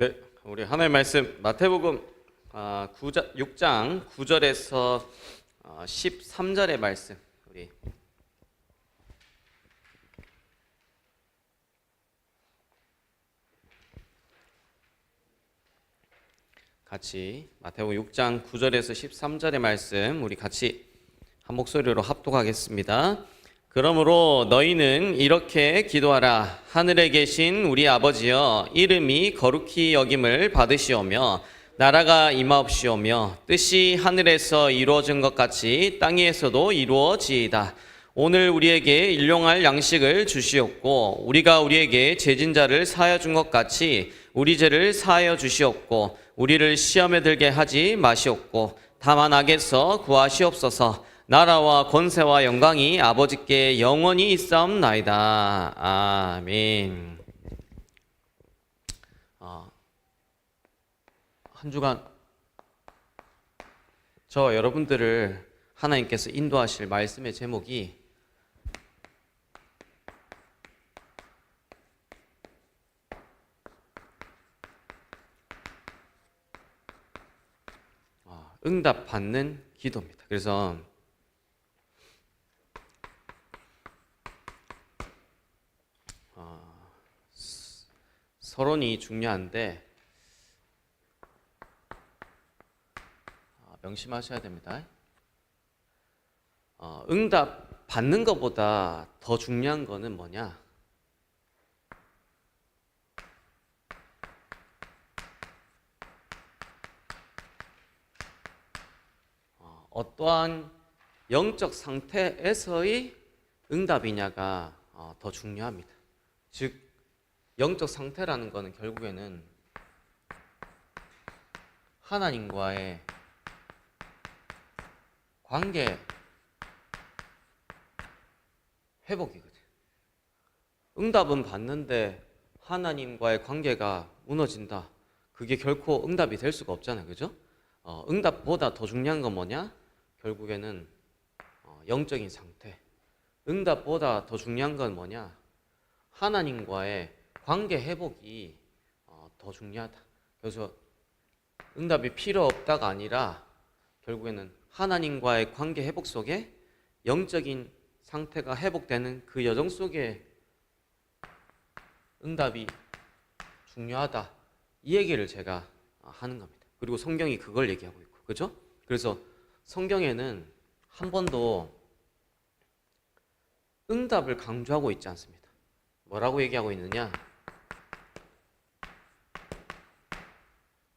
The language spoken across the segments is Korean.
네, 우리 하나님의 말씀 마태복음 6장 9절에서 13절의 말씀 우리 같이 마태복음 6장 9절에서 13절의 말씀 우리 같이 한 목소리로 합독하겠습니다. 그러므로 너희는 이렇게 기도하라. 하늘에 계신 우리 아버지여, 이름이 거룩히 여김을 받으시오며 나라가 임하옵시오며 뜻이 하늘에서 이루어진 것 같이 땅에서도 이루어지이다. 오늘 우리에게 일용할 양식을 주시옵고 우리가 우리에게 죄진 자를 사하여 준 것 같이 우리 죄를 사하여 주시옵고 우리를 시험에 들게 하지 마시옵고 다만 악에서 구하시옵소서. 나라와 권세와 영광이 아버지께 영원히 있사옵나이다. 아멘. 한 주간 저 여러분들을 하나님께서 인도하실 말씀의 제목이 응답받는 기도입니다. 그래서 서론이 중요한데 명심하셔야 됩니다. 응답 받는 것보다 더 중요한 거는 뭐냐? 어떠한 영적 상태에서의 응답이냐가 더 중요합니다. 즉 영적 상태라는 것은 결국에는 하나님과의 관계 회복이거든. 응답은 받는데 하나님과의 관계가 무너진다. 그게 결코 응답이 될 수가 없잖아요. 그죠? 응답보다 더 중요한 건 뭐냐? 결국에는 영적인 상태. 응답보다 더 중요한 건 뭐냐? 하나님과의 관계 회복이 더 중요하다. 그래서 응답이 필요 없다가 아니라 결국에는 하나님과의 관계 회복 속에 영적인 상태가 회복되는 그 여정 속에 응답이 중요하다. 이 얘기를 제가 하는 겁니다. 그리고 성경이 그걸 얘기하고 있고, 그렇죠? 그래서 성경에는 한 번도 응답을 강조하고 있지 않습니다. 뭐라고 얘기하고 있느냐?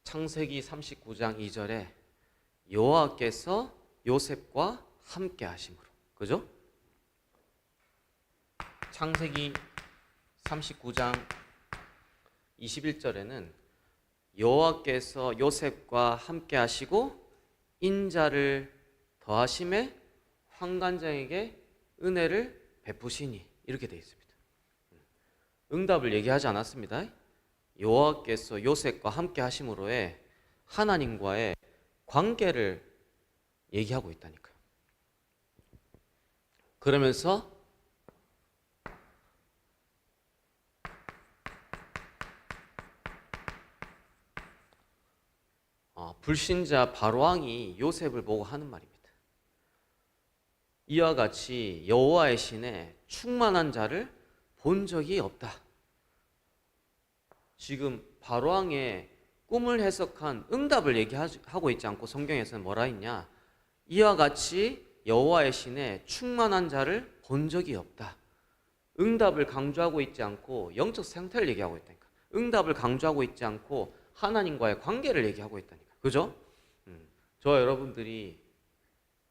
창세기 39장 2절에 여호와께서 요셉과 함께 하심으로, 그죠? 창세기 39장 21절에는 여호와께서 요셉과 함께 하시고 인자를 더하심에 환관장에게 은혜를 베푸시니, 이렇게 되어 있습니다. 응답을 얘기하지 않았습니다. 여호와께서 요셉과 함께 하심으로에 하나님과의 관계를 얘기하고 있다니까요. 그러면서 불신자 바로왕이 요셉을 보고 하는 말입니다. 이와 같이 여호와의 신에 충만한 자를 본 적이 없다. 지금 바로왕의 꿈을 해석한 응답을 얘기하고 있지 않고 성경에서는 뭐라 했냐? 이와 같이 여호와의 신에 충만한 자를 본 적이 없다. 응답을 강조하고 있지 않고 영적 상태를 얘기하고 있다니까. 응답을 강조하고 있지 않고 하나님과의 관계를 얘기하고 있다니까. 그죠? 저와 여러분들이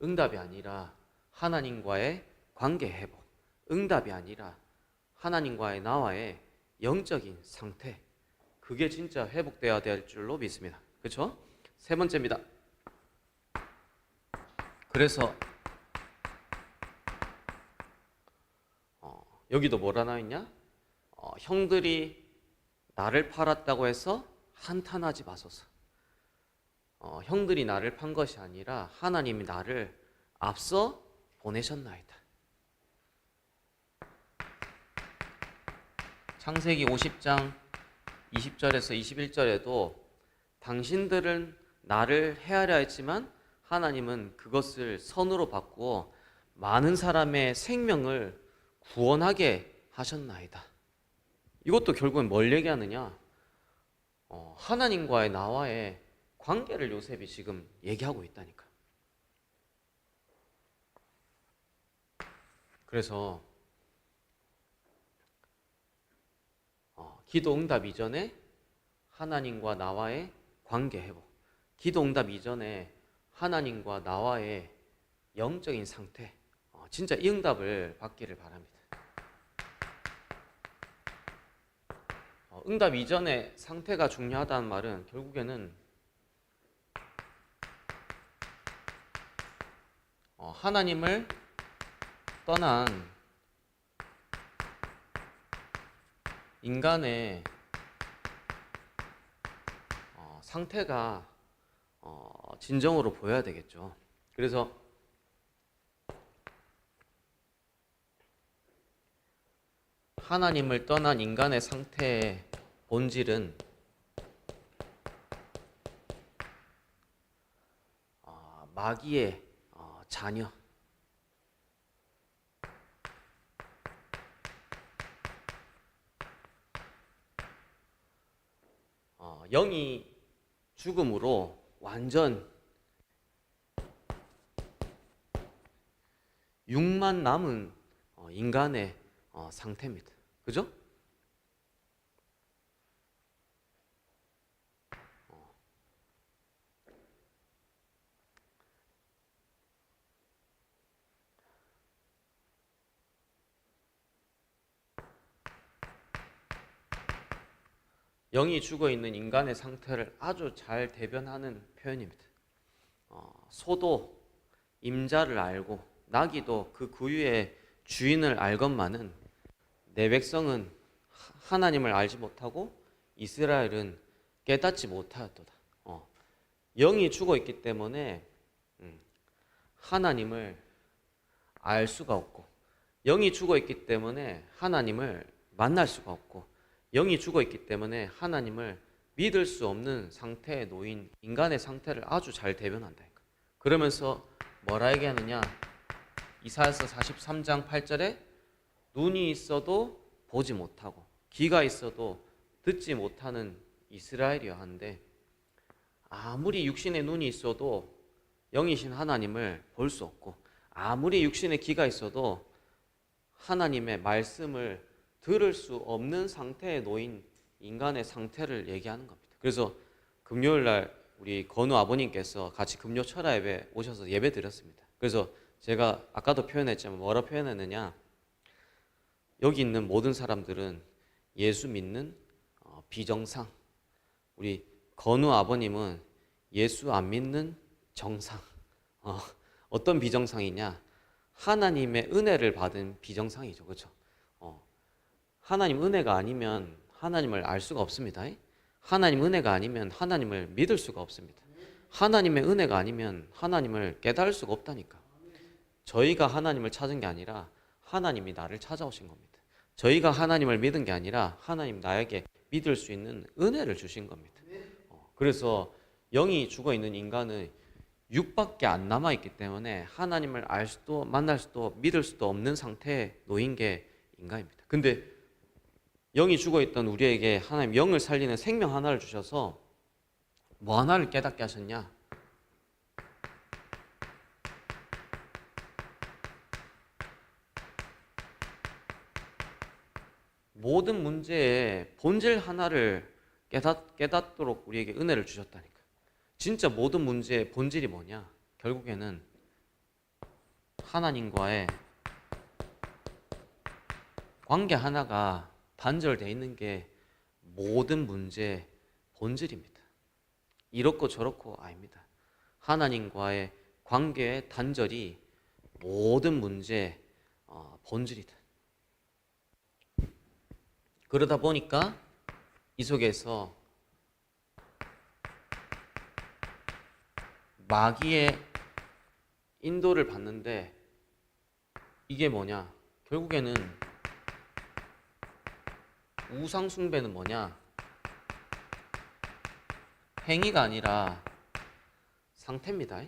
응답이 아니라 하나님과의 관계 회복, 응답이 아니라 하나님과의 나와의 영적인 상태, 그게 진짜 회복되어야 될 줄로 믿습니다. 그렇죠? 세 번째입니다. 그래서 여기도 뭐라 나와 있냐? 형들이 나를 팔았다고 해서 한탄하지 마소서. 형들이 나를 판 것이 아니라 하나님이 나를 앞서 보내셨나이다. 창세기 50장 20절에서 21절에도 당신들은 나를 헤아려 했지만 하나님은 그것을 선으로 바꾸어 많은 사람의 생명을 구원하게 하셨나이다. 이것도 결국은 뭘 얘기하느냐? 하나님과의 나와의 관계를 요셉이 지금 얘기하고 있다니까. 그래서 기도 응답 이전에 하나님과 나와의 관계 회복, 기도 응답 이전에 하나님과 나와의 영적인 상태, 진짜 이 응답을 받기를 바랍니다. 응답 이전의 상태가 중요하다는 말은 결국에는 하나님을 떠난 인간의 상태가 진정으로 보여야 되겠죠. 그래서 하나님을 떠난 인간의 상태의 본질은 마귀의 자녀, 영이 죽음으로 완전 육만 남은 인간의 상태입니다. 그죠? 영이 죽어 있는 인간의 상태를 아주 잘 대변하는 표현입니다. 소도 임자를 알고 나귀도 그 구유의 주인을 알건만은 내 백성은 하나님을 알지 못하고 이스라엘은 깨닫지 못하였도다. 영이 죽어 있기 때문에 하나님을 알 수가 없고, 영이 죽어 있기 때문에 하나님을 만날 수가 없고, 영이 죽어 있기 때문에 하나님을 믿을 수 없는 상태에 놓인 인간의 상태를 아주 잘 대변한다니까. 그러면서 뭐라 얘기하느냐? 이사야서 43장 8절에 눈이 있어도 보지 못하고 귀가 있어도 듣지 못하는 이스라엘이야 하는데, 아무리 육신의 눈이 있어도 영이신 하나님을 볼 수 없고, 아무리 육신의 귀가 있어도 하나님의 말씀을 들을 수 없는 상태에 놓인 인간의 상태를 얘기하는 겁니다. 그래서 금요일 날 우리 건우 아버님께서 같이 금요 철야 예배 오셔서 예배 드렸습니다. 그래서 제가 아까도 표현했지만 뭐라 표현했느냐? 여기 있는 모든 사람들은 예수 믿는 비정상, 우리 건우 아버님은 예수 안 믿는 정상. 어떤 비정상이냐? 하나님의 은혜를 받은 비정상이죠. 그렇죠? 하나님 은혜가 아니면 하나님을 알 수가 없습니다. 하나님 은혜가 아니면 하나님을 믿을 수가 없습니다. 하나님의 은혜가 아니면 하나님을 깨달을 수가 없다니까. 저희가 하나님을 찾은 게 아니라 하나님이 나를 찾아오신 겁니다. 저희가 하나님을 믿은 게 아니라 하나님 나에게 믿을 수 있는 은혜를 주신 겁니다. 그래서 영이 죽어있는 인간은 육밖에 안 남아있기 때문에 하나님을 알 수도 만날 수도 믿을 수도 없는 상태에 놓인 게 인간입니다. 근데 영이 죽어있던 우리에게 하나님 영을 살리는 생명 하나를 주셔서 뭐 하나를 깨닫게 하셨냐? 모든 문제의 본질 하나를 깨닫도록 우리에게 은혜를 주셨다니까. 진짜 모든 문제의 본질이 뭐냐? 결국에는 하나님과의 관계 하나가 단절되어 있는 게 모든 문제의 본질입니다. 이렇고 저렇고 아닙니다. 하나님과의 관계의 단절이 모든 문제의 본질이다. 그러다 보니까 이 속에서 마귀의 인도를 받는데, 이게 뭐냐? 결국에는 우상 숭배는 뭐냐? 행위가 아니라 상태입니다.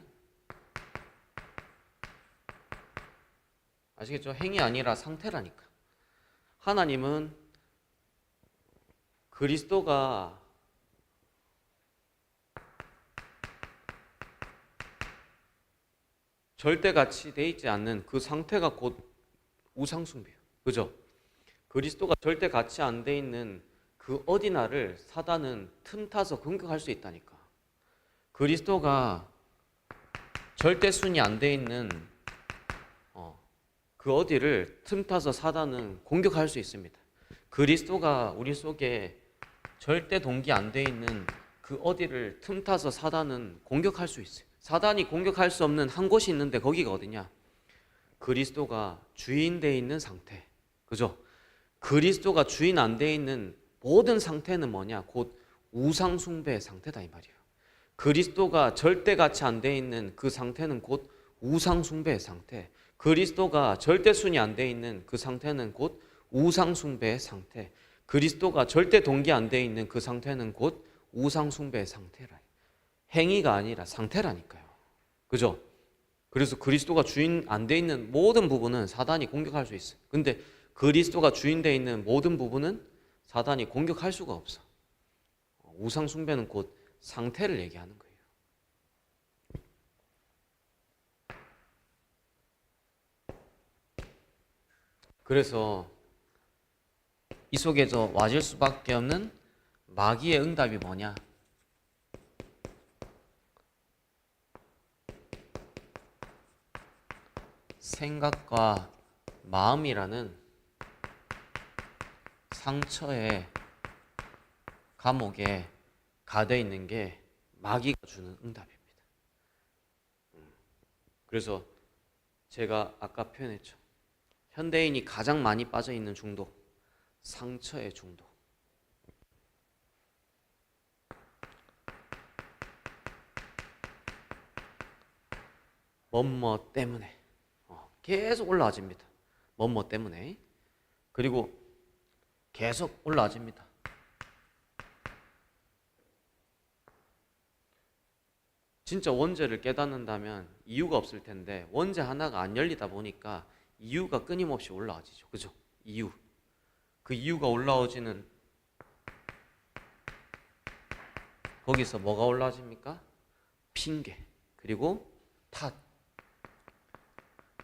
아시겠죠? 행위 아니라 상태라니까. 하나님은 그리스도가 절대같이 돼 있지 않는 그 상태가 곧 우상숭배예요. 그죠? 그리스도가 절대같이 안 돼 있는 그 어디나를 사단은 틈타서 공격할 수 있다니까. 그리스도가 절대순이 안 돼 있는 그 어디를 틈타서 사단은 공격할 수 있습니다. 그리스도가 우리 속에 절대 동기 안 돼 있는 그 어디를 틈타서 사단은 공격할 수 있어요. 사단이 공격할 수 없는 한 곳이 있는데 거기가 어디냐? 그리스도가 주인 돼 있는 상태. 그죠? 그리스도가 주인 안 돼 있는 모든 상태는 뭐냐? 곧 우상 숭배의 상태다 이 말이에요. 그리스도가 절대같이 안 돼 있는 그 상태는 곧 우상 숭배의 상태. 그리스도가 절대 순이 안 돼 있는 그 상태는 곧 우상 숭배의 상태. 그리스도가 절대 동기 안 돼 있는 그 상태는 곧 우상 숭배의 상태라. 행위가 아니라 상태라니까요. 그죠? 그래서 그리스도가 주인 안 돼 있는 모든 부분은 사단이 공격할 수 있어요. 근데 그리스도가 주인 돼 있는 모든 부분은 사단이 공격할 수가 없어. 우상 숭배는 곧 상태를 얘기하는 거예요. 그래서 이 속에서 와질 수밖에 없는 마귀의 응답이 뭐냐? 생각과 마음이라는 상처의 감옥에 가둬 있는 게 마귀가 주는 응답입니다. 그래서 제가 아까 표현했죠. 현대인이 가장 많이 빠져 있는 중독, 상처의 중독. 뭐뭐 때문에 계속 올라와집니다. 뭐뭐 때문에. 그리고 계속 올라와집니다. 진짜 원죄를 깨닫는다면 이유가 없을 텐데 원죄 하나가 안 열리다 보니까 이유가 끊임없이 올라와지죠. 그죠? 이유. 그 이유가 올라오지는 거기서 뭐가 올라와집니까? 핑계. 그리고 탓.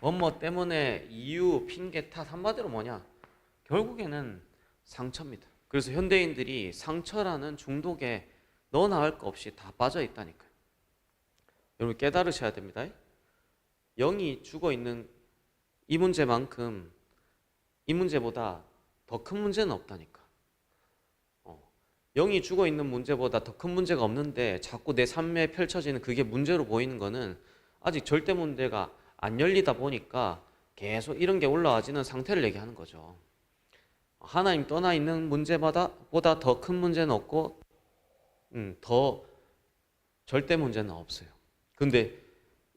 뭐뭐 때문에 이유, 핑계, 탓 한마디로 뭐냐? 결국에는 상처입니다. 그래서 현대인들이 상처라는 중독에 너 나을 거 없이 다 빠져 있다니까요. 여러분 깨달으셔야 됩니다. 영이 죽어 있는 이 문제만큼 이 문제보다 더 큰 문제는 없다니까. 영이 죽어 있는 문제보다 더 큰 문제가 없는데 자꾸 내 삶에 펼쳐지는 그게 문제로 보이는 거는 아직 절대 문제가 안 열리다 보니까 계속 이런 게 올라와지는 상태를 얘기하는 거죠. 하나님 떠나 있는 문제보다 더 큰 문제는 없고 더 절대 문제는 없어요. 근데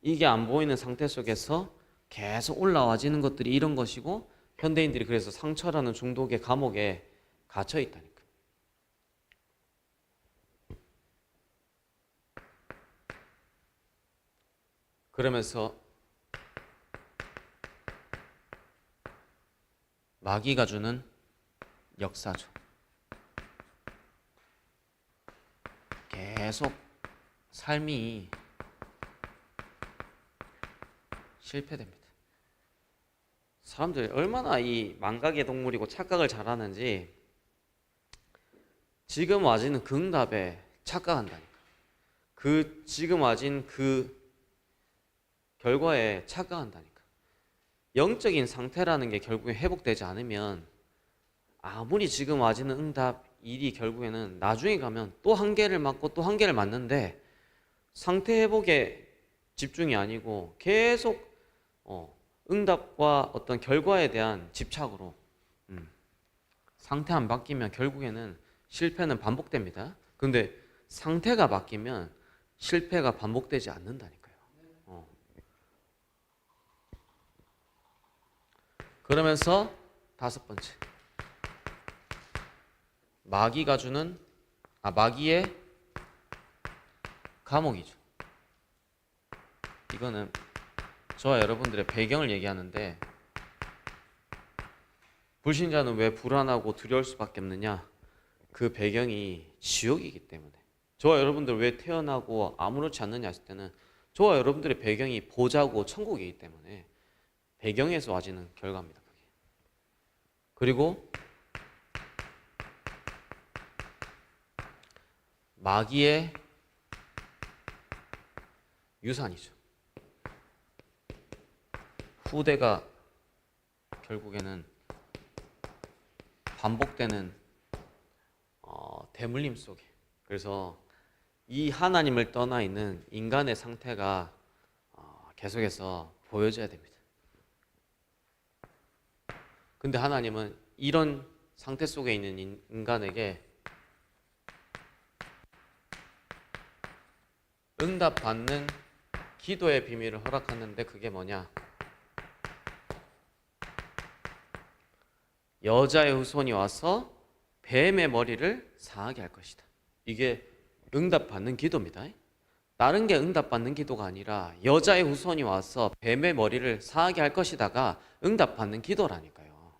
이게 안 보이는 상태 속에서 계속 올라와지는 것들이 이런 것이고 현대인들이 그래서 상처라는 중독의 감옥에 갇혀 있다니까. 그러면서 마귀가 주는 역사죠. 계속 삶이 실패됩니다. 사람들이 얼마나 이 망각의 동물이고 착각을 잘하는지 지금 와지는 그 응답에 착각한다니까. 그 지금 와진 그 결과에 착각한다니까. 영적인 상태라는 게 결국에 회복되지 않으면 아무리 지금 와지는 응답 일이 결국에는 나중에 가면 또 한계를 맞고 또 한계를 맞는데 상태 회복에 집중이 아니고 계속 응답과 어떤 결과에 대한 집착으로 상태 안 바뀌면 결국에는 실패는 반복됩니다. 근데 상태가 바뀌면 실패가 반복되지 않는다니까요. 그러면서 다섯 번째, 마귀의 감옥이죠. 이거는 저와 여러분들의 배경을 얘기하는데, 불신자는 왜 불안하고 두려울 수밖에 없느냐? 그 배경이 지옥이기 때문에. 저와 여러분들 왜 태어나고 아무렇지 않느냐 했을 때는 저와 여러분들의 배경이 보자고 천국이기 때문에 배경에서 와지는 결과입니다. 그리고 마귀의 유산이죠. 후대가 결국에는 반복되는 대물림 속에, 그래서 이 하나님을 떠나 있는 인간의 상태가 계속해서 보여져야 됩니다. 근데 하나님은 이런 상태 속에 있는 인간에게 응답받는 기도의 비밀을 허락하는데, 그게 뭐냐? 여자의 후손이 와서 뱀의 머리를 상하게 할 것이다. 이게 응답받는 기도입니다. 다른 게 응답받는 기도가 아니라 여자의 후손이 와서 뱀의 머리를 상하게 할 것이다가 응답받는 기도라니까요.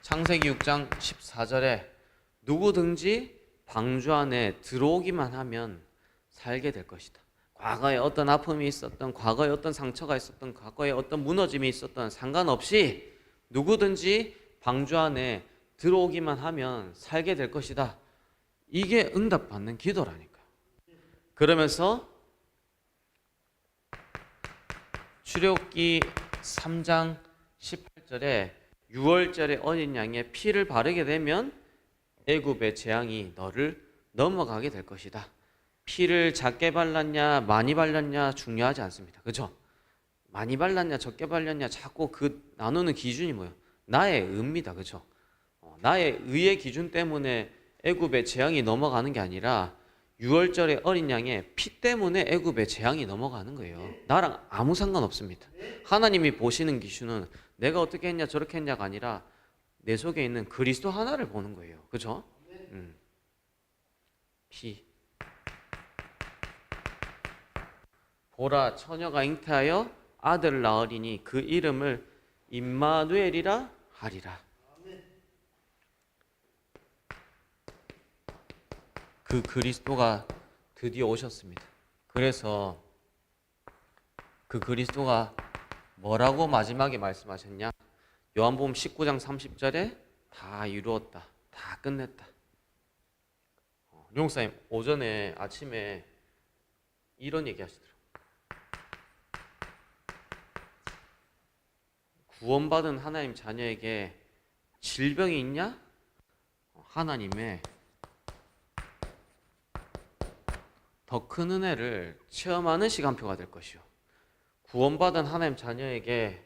창세기 6장 14절에 누구든지 방주 안에 들어오기만 하면 살게 될 것이다. 과거에 어떤 아픔이 있었던, 과거에 어떤 상처가 있었던, 과거에 어떤 무너짐이 있었던 상관없이 누구든지 방주 안에 들어오기만 하면 살게 될 것이다. 이게 응답받는 기도라니까요. 그러면서 출애굽기 3장 18절에 6월절에 어린 양의 피를 바르게 되면 애굽의 재앙이 너를 넘어가게 될 것이다. 피를 작게 발랐냐 많이 발랐냐 중요하지 않습니다. 그렇죠? 많이 발랐냐 적게 발랐냐 자꾸 그 나누는 기준이 뭐예요? 나의 의입니다. 그렇죠? 나의 의의 기준 때문에 애굽의 재앙이 넘어가는 게 아니라 6월절의 어린 양의 피 때문에 애굽의 재앙이 넘어가는 거예요. 나랑 아무 상관없습니다. 하나님이 보시는 기준은 내가 어떻게 했냐 저렇게 했냐가 아니라 내 속에 있는 그리스도 하나를 보는 거예요. 그렇죠? 피. 보라, 처녀가 잉태하여 아들을 낳으리니 그 이름을 임마누엘이라 하리라. 그 그리스도가 드디어 오셨습니다. 그래서 그 그리스도가 뭐라고 마지막에 말씀하셨냐? 요한복음 19장 30절에 다 이루었다. 다 끝냈다. 용사님 오전에 아침에 이런 얘기 하시더라고요. 구원받은 하나님 자녀에게 질병이 있냐? 하나님의 더 큰 은혜를 체험하는 시간표가 될 것이요. 구원받은 하나님 자녀에게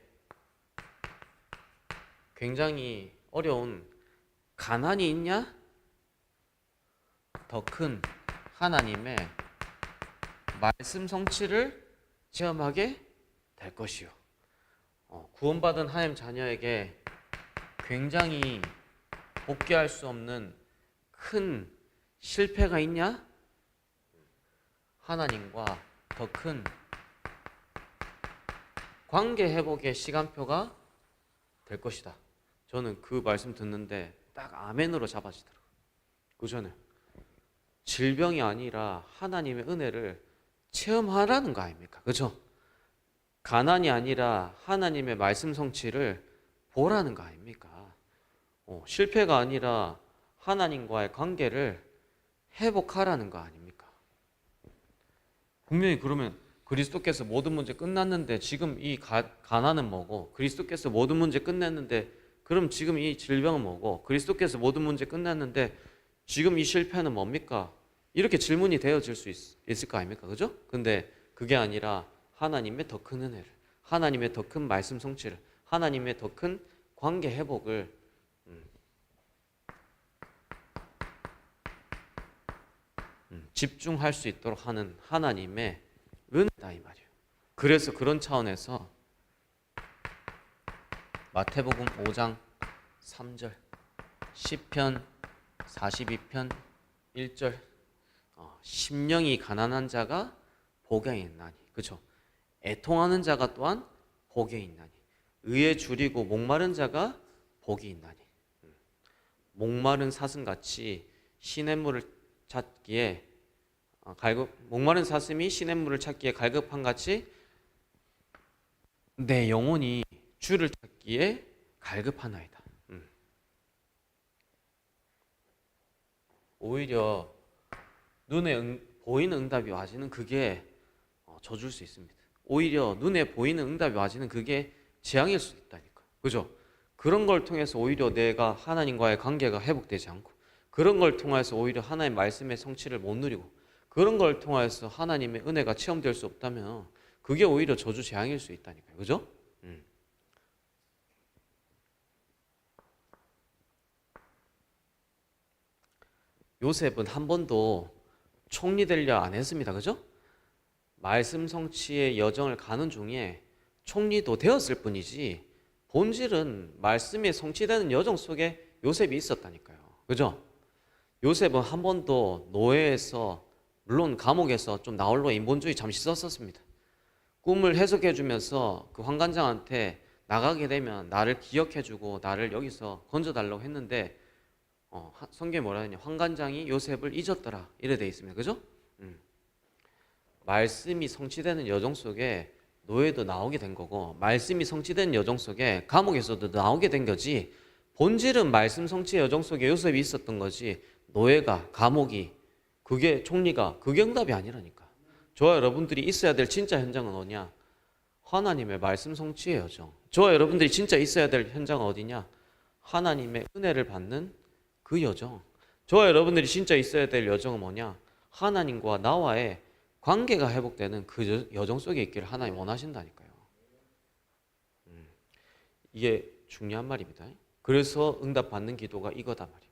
굉장히 어려운 가난이 있냐? 더 큰 하나님의 말씀 성취를 체험하게 될 것이요. 구원받은 하나님 자녀에게 굉장히 복귀할 수 없는 큰 실패가 있냐? 하나님과 더 큰 관계 회복의 시간표가 될 것이다. 저는 그 말씀 듣는데 딱 아멘으로 잡아지더라고요. 그전에 질병이 아니라 하나님의 은혜를 체험하라는 거 아닙니까? 그렇죠? 가난이 아니라 하나님의 말씀 성취를 보라는 거 아닙니까? 실패가 아니라 하나님과의 관계를 회복하라는 거 아닙니까? 분명히 그러면 그리스도께서 모든 문제 끝났는데 지금 이 가난은 뭐고, 그리스도께서 모든 문제 끝냈는데 그럼 지금 이 질병은 뭐고, 그리스도께서 모든 문제 끝났는데 지금 이 실패는 뭡니까? 이렇게 질문이 되어질 수 있을 거 아닙니까? 그죠? 근데 그게 아니라 하나님의 더 큰 은혜를, 하나님의 더 큰 말씀 성취를, 하나님의 더 큰 관계 회복을 집중할 수 있도록 하는 하나님의 은혜다 이 말이에요. 그래서 그런 차원에서 마태복음 5장 3절, 시편 42편 1절 심령이 가난한 자가 복에 있나니. 그렇죠? 애통하는 자가 또한 복에 있나니. 의에 줄이고 목마른 자가 복이 있나니. 목마른 사슴같이 시냇물을 찾기에 목마른 사슴이 시냇물을 찾기에 갈급한 같이 내 영혼이 주를 찾기에 갈급하나이다. 오히려 눈에 보이는 응답이 와지는 그게 저주일 수 있습니다. 오히려 눈에 보이는 응답이 와지는 그게 재앙일 수도 있다니까. 그죠? 그런 걸 통해서 오히려 내가 하나님과의 관계가 회복되지 않고, 그런 걸 통해서 오히려 하나님의 말씀의 성취를 못 누리고, 그런 걸 통해서 하나님의 은혜가 체험될 수 없다면 그게 오히려 저주 재앙일 수 있다니까요. 그죠? 요셉은 한 번도 총리 되려 안 했습니다. 그죠? 말씀 성취의 여정을 가는 중에 총리도 되었을 뿐이지 본질은 말씀이 성취되는 여정 속에 요셉이 있었다니까요. 그죠? 요셉은 한 번도 노예에서, 물론 감옥에서 좀 나홀로 인본주의 잠시 썼었습니다. 꿈을 해석해 주면서 그 환관장한테 나가게 되면 나를 기억해주고 나를 여기서 건져달라고 했는데 성경에 뭐라 하냐, 환관장이 요셉을 잊었더라 이래 돼 있습니다. 그죠? 말씀이 성취되는 여정 속에 노예도 나오게 된 거고, 말씀이 성취되는 여정 속에 감옥에서도 나오게 된 거지, 본질은 말씀 성취의 여정 속에 요셉이 있었던 거지, 노예가, 감옥이, 그게 총리가, 그게 응답이 아니라니까. 저와 여러분들이 있어야 될 진짜 현장은 어디냐? 하나님의 말씀 성취의 여정. 저와 여러분들이 진짜 있어야 될 현장은 어디냐? 하나님의 은혜를 받는 그 여정. 저와 여러분들이 진짜 있어야 될 여정은 뭐냐? 하나님과 나와의 관계가 회복되는 그 여정 속에 있기를 하나님 원하신다니까요. 이게 중요한 말입니다. 그래서 응답받는 기도가 이거다 말이에요.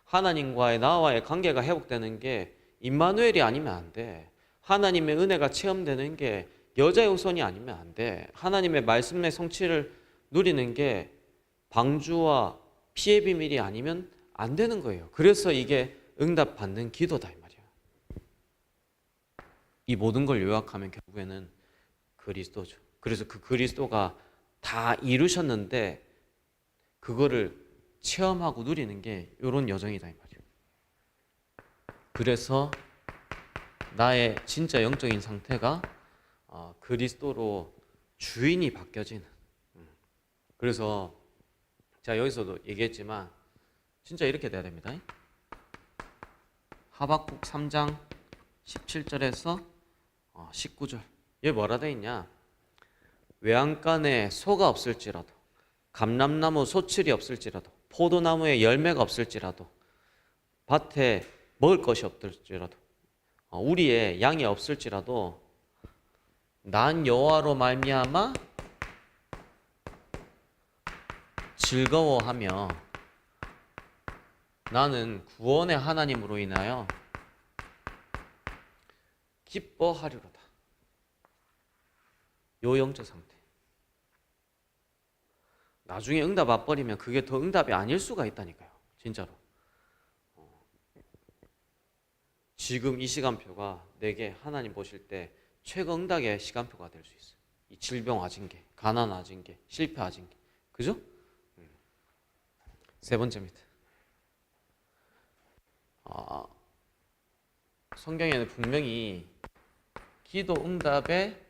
하나님과의 나와의 관계가 회복되는 게 임마누엘이 아니면 안 돼. 하나님의 은혜가 체험되는 게 여자의 후손이 아니면 안 돼. 하나님의 말씀의 성취를 누리는 게 방주와 피의 비밀이 아니면 안 되는 거예요. 그래서 이게 응답받는 기도다 이 말이야. 이 모든 걸 요약하면 결국에는 그리스도죠. 그래서 그 그리스도가 다 이루셨는데 그거를 체험하고 누리는 게 이런 여정이다 이 말이에요. 그래서 나의 진짜 영적인 상태가 그리스도로 주인이 바뀌어지는. 그래서 제가 여기서도 얘기했지만 진짜 이렇게 돼야 됩니다. 하박국 3장 17절에서 19절. 얘 뭐라 돼 있냐? 외양간에 소가 없을지라도, 감람나무 소출이 없을지라도, 포도나무에 열매가 없을지라도, 밭에 먹을 것이 없을지라도, 우리의 양이 없을지라도 난 여호와로 말미암아 즐거워하며 나는 구원의 하나님으로 인하여 기뻐하리로다. 요 영적 상태. 나중에 응답 안 버리면 그게 더 응답이 아닐 수가 있다니까요. 진짜로. 지금 이 시간표가 내게 하나님 보실 때 최고 응답의 시간표가 될 수 있어요. 이 질병 와진 게, 가난 와진 게, 실패 와진 게. 그죠? 세 번째입니다. 성경에는 분명히 기도 응답의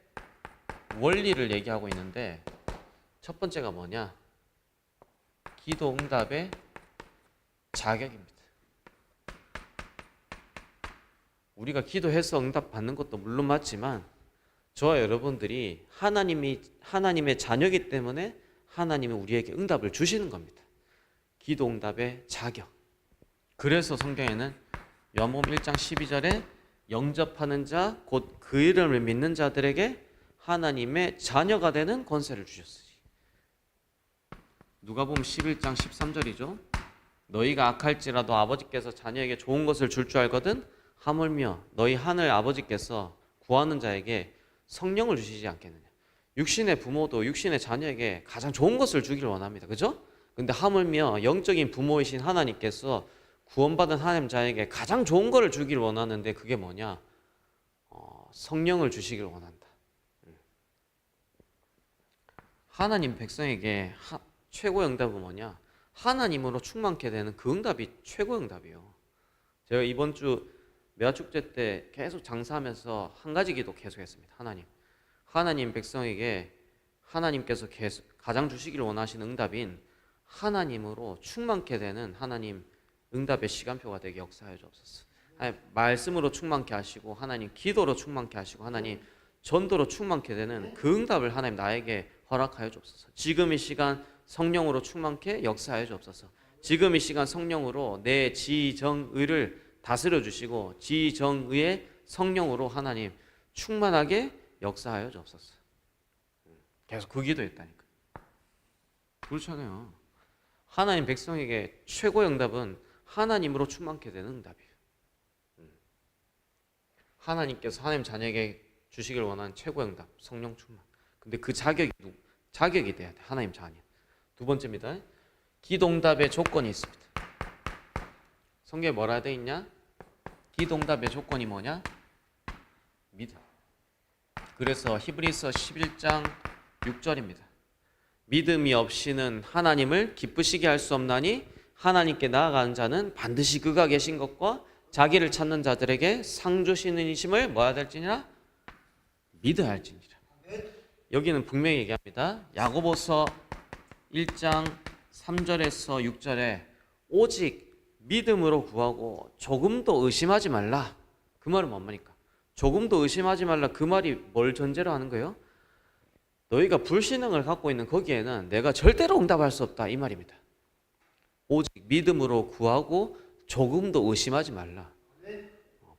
원리를 얘기하고 있는데 첫 번째가 뭐냐? 기도 응답의 자격입니다. 우리가 기도해서 응답 받는 것도 물론 맞지만 저와 여러분들이 하나님의 자녀이기 때문에 하나님은 우리에게 응답을 주시는 겁니다. 기도 응답의 자격. 그래서 성경에는 요한복음 1장 12절에 영접하는 자 곧 그 이름을 믿는 자들에게 하나님의 자녀가 되는 권세를 주셨으니. 누가복음 11장 13절이죠. 너희가 악할지라도 아버지께서 자녀에게 좋은 것을 줄 줄 알거든 하물며 너희 하늘 아버지께서 구하는 자에게 성령을 주시지 않겠느냐. 육신의 부모도 육신의 자녀에게 가장 좋은 것을 주기를 원합니다. 그죠? 근데 하물며 영적인 부모이신 하나님께서 구원받은 하나님 자에게 가장 좋은 거를 주기를 원하는데 그게 뭐냐? 성령을 주시길 원한다. 하나님 백성에게 최고의 응답은 뭐냐? 하나님으로 충만케 되는 그 응답이 최고의 응답이에요. 제가 이번 주 매화축제 때 계속 장사하면서 한 가지 기도 계속했습니다. 하나님 백성에게 하나님께서 가장 주시기를 원하시는 응답인 하나님으로 충만케 되는 하나님 응답의 시간표가 되게 역사해 주옵소서. 말씀으로 충만케 하시고 하나님 기도로 충만케 하시고 하나님 전도로 충만케 되는 그 응답을 하나님 나에게 허락하여 주옵소서. 지금 이 시간 성령으로 충만케 역사하여 주옵소서. 지금 이 시간 성령으로 내 지정의를 다스려 주시고 지정의의 성령으로 하나님 충만하게 역사하여 주옵소서. 계속 그 기도했다니까. 그렇잖아요. 하나님 백성에게 최고의 응답은 하나님으로 충만케 되는 응답이에요. 하나님께서 하나님 자녀에게 주시길 원하는 최고의 응답, 성령 충만. 근데 그 자격이 돼야 돼. 하나님 자녀. 두 번째입니다. 기도응답의 조건이 있습니다. 성경에 뭐라 돼 있냐? 기도응답의 조건이 뭐냐? 믿음. 그래서 히브리서 11장 6절입니다. 믿음이 없이는 하나님을 기쁘시게 할 수 없나니 하나님께 나아가는 자는 반드시 그가 계신 것과 자기를 찾는 자들에게 상 주시는 이심을 뭐야 될지니라? 믿어야 할지니라. 여기는 분명히 얘기합니다. 야고보서 1장 3절에서 6절에 오직 믿음으로 구하고 조금도 의심하지 말라. 그 말은 뭡니까? 조금도 의심하지 말라. 그 말이 뭘 전제로 하는 거예요? 너희가 불신앙을 갖고 있는 거기에는 내가 절대로 응답할 수 없다 이 말입니다. 오직 믿음으로 구하고 조금도 의심하지 말라.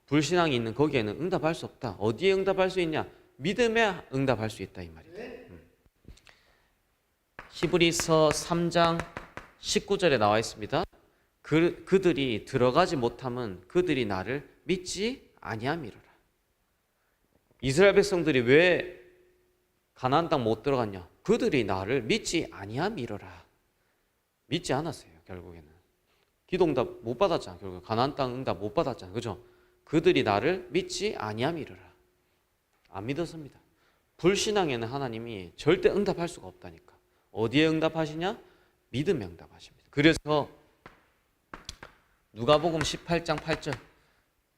불신앙이 있는 거기에는 응답할 수 없다. 어디에 응답할 수 있냐? 믿음에 응답할 수 있다 이 말입니다. 히브리서 3장 19절에 나와 있습니다. 그들이 들어가지 못함은 그들이 나를 믿지 아니함이로라. 이스라엘 백성들이 왜 가나안 땅 못 들어갔냐? 그들이 나를 믿지 아니함이로라. 믿지 않았어요. 결국에는 기도응답 못 받았잖아. 결국 가나안 땅 응답 못 받았잖아. 그죠? 그들이 나를 믿지 아니함이로라. 안 믿었습니다. 불신앙에는 하나님이 절대 응답할 수가 없다니까. 어디에 응답하시냐? 믿음에 응답하십니다. 그래서 누가복음 18장 8절,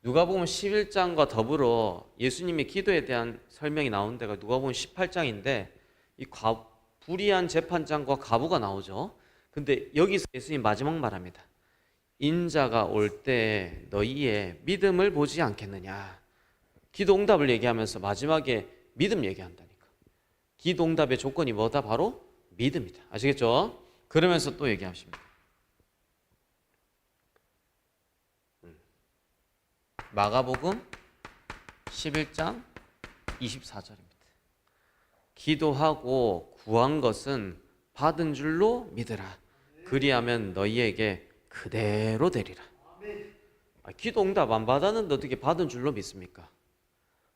누가복음 11장과 더불어 예수님의 기도에 대한 설명이 나오는 데가 누가복음 18장인데 이 불의한 재판장과 과부가 나오죠. 근데 여기서 예수님 마지막 말합니다. 인자가 올 때 너희의 믿음을 보지 않겠느냐. 기도응답을 얘기하면서 마지막에 믿음 얘기한다니까. 기도응답의 조건이 뭐다? 바로 믿음이다. 아시겠죠? 그러면서 또 얘기하십니다. 마가복음 11장 24절입니다. 기도하고 구한 것은 받은 줄로 믿으라. 그리하면 너희에게 그대로 되리라. 기도응답 안 받았는데 어떻게 받은 줄로 믿습니까?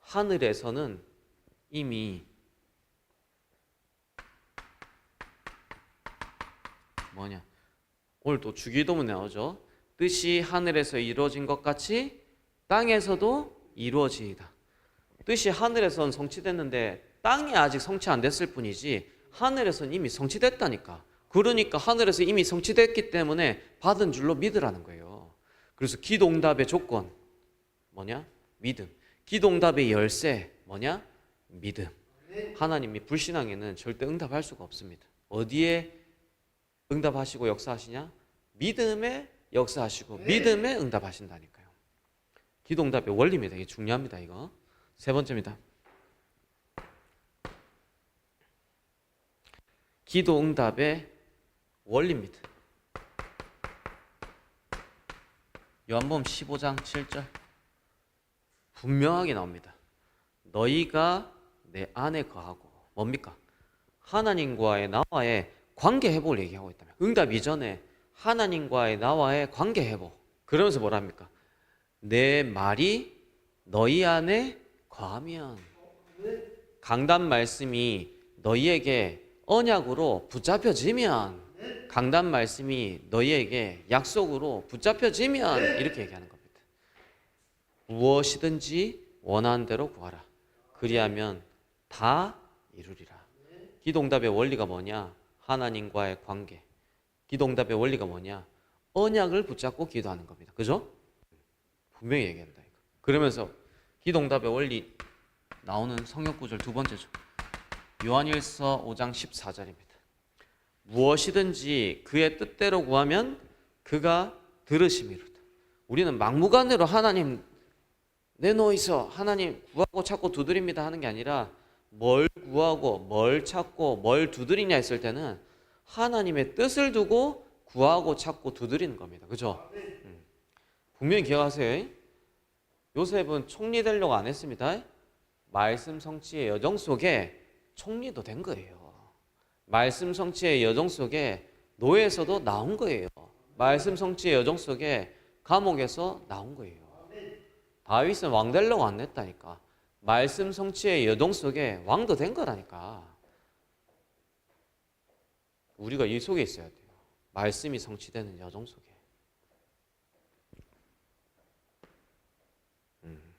하늘에서는 이미 뭐냐? 오늘 또 주기도문에 나오죠. 뜻이 하늘에서 이루어진 것 같이 땅에서도 이루어지이다. 뜻이 하늘에선 성취됐는데 땅에 아직 성취 안 됐을 뿐이지 하늘에선 이미 성취됐다니까. 그러니까 하늘에서 이미 성취됐기 때문에 받은 줄로 믿으라는 거예요. 그래서 기도응답의 조건 뭐냐? 믿음. 기도응답의 열쇠 뭐냐? 믿음. 하나님이 불신앙에는 절대 응답할 수가 없습니다. 어디에 응답하시고 역사하시냐? 믿음에 역사하시고 믿음에 응답하신다니까요. 기도응답의 원리입니다. 이게 중요합니다. 이거 세 번째입니다. 기도응답의 원리입니다. 요한복음 15장 7절 분명하게 나옵니다. 너희가 내 안에 거하고 뭡니까? 하나님과의 나와의 관계 회복을 얘기하고 있다면 응답 이전에 하나님과의 나와의 관계 회복. 그러면서 뭐라 합니까? 내 말이 너희 안에 거하면 강단 말씀이 너희에게 언약으로 붙잡혀지면 강단 말씀이 너희에게 약속으로 붙잡혀지면 이렇게 얘기하는 겁니다. 무엇이든지 원하는 대로 구하라. 그리하면 다 이루리라. 기도응답의 원리가 뭐냐? 하나님과의 관계. 기도응답의 원리가 뭐냐? 언약을 붙잡고 기도하는 겁니다. 그죠? 분명히 얘기한다 이거. 그러면서 기도응답의 원리 나오는 성경 구절 두 번째죠. 요한일서 5장 14절입니다. 무엇이든지 그의 뜻대로 구하면 그가 들으심이로다. 우리는 막무가내로 하나님 내놓이서 하나님 구하고 찾고 두드립니다 하는 게 아니라 뭘 구하고 뭘 찾고 뭘 두드리냐 했을 때는 하나님의 뜻을 두고 구하고 찾고 두드리는 겁니다. 그죠? 분명히 기억하세요. 요셉은 총리 되려고 안 했습니다. 말씀 성취의 여정 속에 총리도 된 거예요. 말씀 성취의 여정 속에 노예에서도 나온 거예요. 말씀 성취의 여정 속에 감옥에서 나온 거예요. 다윗은 왕 되려고 안 했다니까. 말씀 성취의 여정 속에 왕도 된 거라니까. 우리가 이 속에 있어야 돼요. 말씀이 성취되는 여정 속에.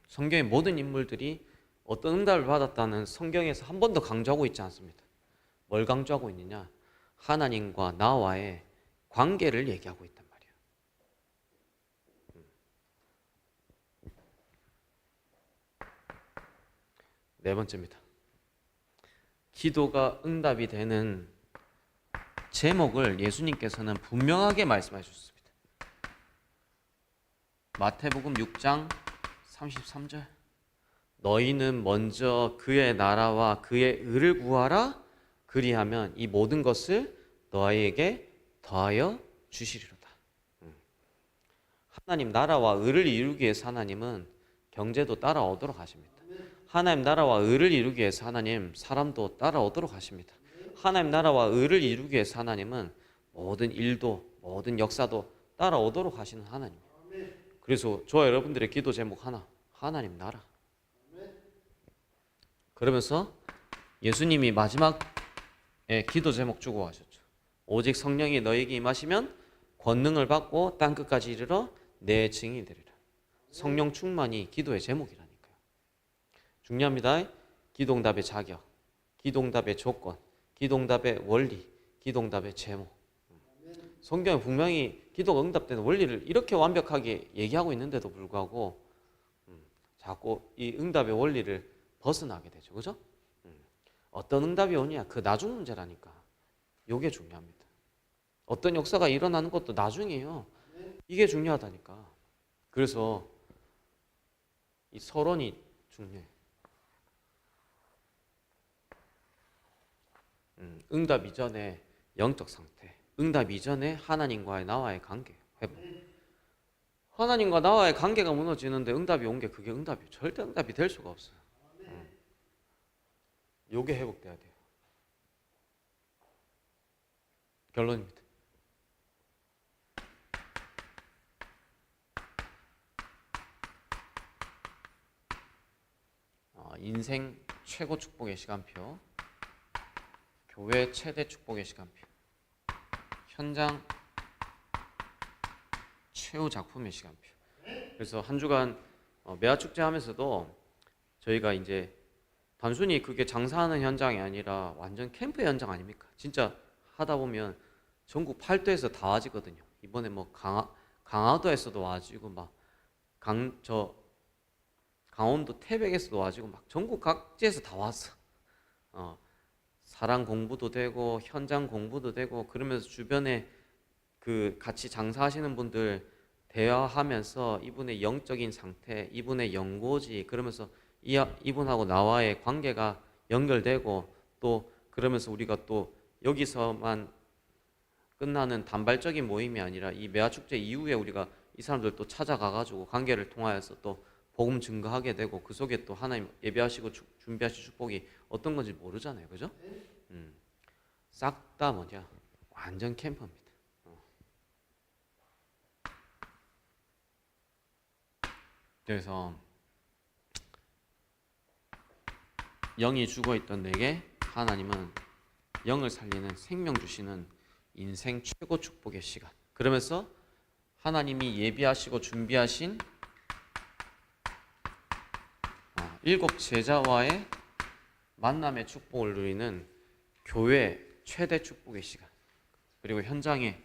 성경의 모든 인물들이 어떤 응답을 받았다는 성경에서 한 번도 강조하고 있지 않습니다. 뭘 강조하고 있느냐? 하나님과 나와의 관계를 얘기하고 있단 말이에요. 네 번째입니다. 기도가 응답이 되는 제목을 예수님께서는 분명하게 말씀해 주셨습니다. 마태복음 6장 33절. 너희는 먼저 그의 나라와 그의 의를 구하라. 그리하면 이 모든 것을 너희에게 더하여 주시리로다. 하나님 나라와 의를 이루기 위해서 하나님은 경제도 따라오도록 하십니다. 하나님 나라와 의를 이루기 위해서 하나님 사람도 따라오도록 하십니다. 하나님 나라와 의를 이루기 위해서 하나님은 모든 일도 모든 역사도 따라오도록 하시는 하나님이에요. 그래서 저와 여러분들의 기도 제목 하나, 하나님 나라. 그러면서 예수님이 마지막에 기도 제목 주고 하셨죠. 오직 성령이 너에게 임하시면 권능을 받고 땅끝까지 이르러 내 증인이 되리라. 성령 충만이 기도의 제목이라니까요. 중요합니다. 기도응답의 자격, 기도응답의 조건, 기도응답의 원리, 기도응답의 제목. 성경에 분명히 기도가 응답되는 원리를 이렇게 완벽하게 얘기하고 있는데도 불구하고 자꾸 이 응답의 원리를 벗어나게 되죠. 그죠? 어떤 응답이 오냐? 그 나중 문제라니까. 이게 중요합니다. 어떤 역사가 일어나는 것도 나중이에요. 이게 중요하다니까. 그래서 이 서론이 중요해요. 응답 이전의 영적 상태, 응답 이전의 하나님과의 나와의 관계 회복. 하나님과 나와의 관계가 무너지는데 응답이 온 게 그게 응답이에요. 절대 응답이 될 수가 없어요. 요게 회복돼야 돼요. 결론입니다. 인생 최고 축복의 시간표, 교회 최대 축복의 시간표, 현장 최후 작품의 시간표. 그래서 한 주간 매화축제 하면서도 저희가 이제 단순히 그게 장사하는 현장이 아니라 완전 캠프 현장 아닙니까? 진짜 하다 보면 전국 8도에서 다 와지거든요. 이번에 뭐 강화도에서도 와지고 막 강원도 태백에서도 와지고 막 전국 각지에서 다 왔어. 사랑 공부도 되고 현장 공부도 되고 그러면서 주변에 그 같이 장사하시는 분들 대화하면서 이분의 영적인 상태, 이분의 연고지 그러면서 이분하고 나와의 관계가 연결되고 또 그러면서 우리가 또 여기서만 끝나는 단발적인 모임이 아니라 이 매화축제 이후에 우리가 이 사람들 또 찾아가가지고 관계를 통하여서 또 복음 증거하게 되고 그 속에 또 하나님 예배하시고 준비하실 축복이 어떤 건지 모르잖아요. 그죠? 싹 다 뭐냐? 완전 캠프입니다. 그래서 영이 죽어있던 내게 하나님은 영을 살리는 생명 주시는 인생 최고 축복의 시간. 그러면서 하나님이 예비하시고 준비하신 7 제자와의 만남의 축복을 누리는 교회 최대 축복의 시간. 그리고 현장에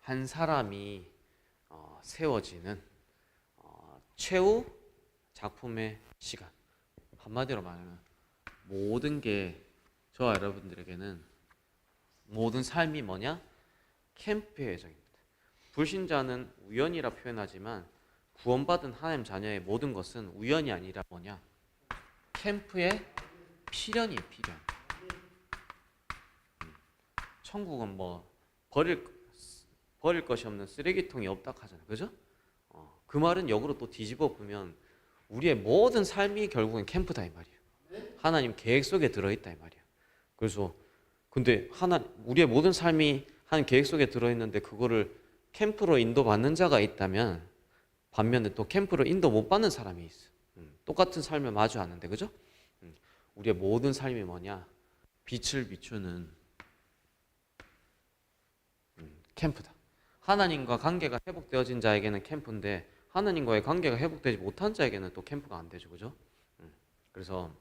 한 사람이 세워지는 최후 작품의 시간. 한마디로 말하면 모든 게 저와 여러분들에게는 모든 삶이 뭐냐? 캠프의 예정입니다. 불신자는 우연이라 표현하지만 구원받은 하나님 자녀의 모든 것은 우연이 아니라 뭐냐? 캠프의 필연이에요. 필연. 천국은 뭐 버릴 것이 없는 쓰레기통이 없다 하잖아요. 그죠? 그 말은 역으로 또 뒤집어 보면 우리의 모든 삶이 결국은 캠프다 이 말이에요. 하나님 계획 속에 들어있다 이 말이에요. 그래서 근데 우리의 모든 삶이 한 계획 속에 들어있는데 그거를 캠프로 인도받는 자가 있다면 반면에 또 캠프로 인도 못 받는 사람이 있어. 똑같은 삶을 마주하는데 그죠? 우리의 모든 삶이 뭐냐? 빛을 비추는 캠프다. 하나님과 관계가 회복되어진 자에게는 캠프인데 하나님과의 관계가 회복되지 못한 자에게는 또 캠프가 안 되죠. 그죠? 그래서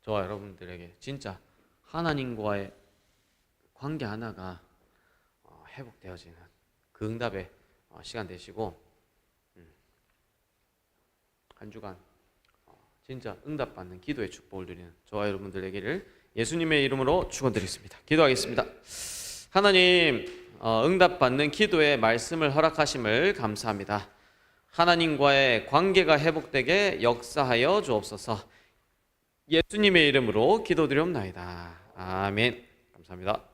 저와 여러분들에게 진짜 하나님과의 관계 하나가 회복되어지는 그 응답의 시간 되시고 한 주간 진짜 응답받는 기도의 축복을 드리는 저와 여러분들 되기를 예수님의 이름으로 축원드리겠습니다. 기도하겠습니다. 하나님, 응답받는 기도의 말씀을 허락하심을 감사합니다. 하나님과의 관계가 회복되게 역사하여 주옵소서. 예수님의 이름으로 기도드리옵나이다. 아멘. 감사합니다.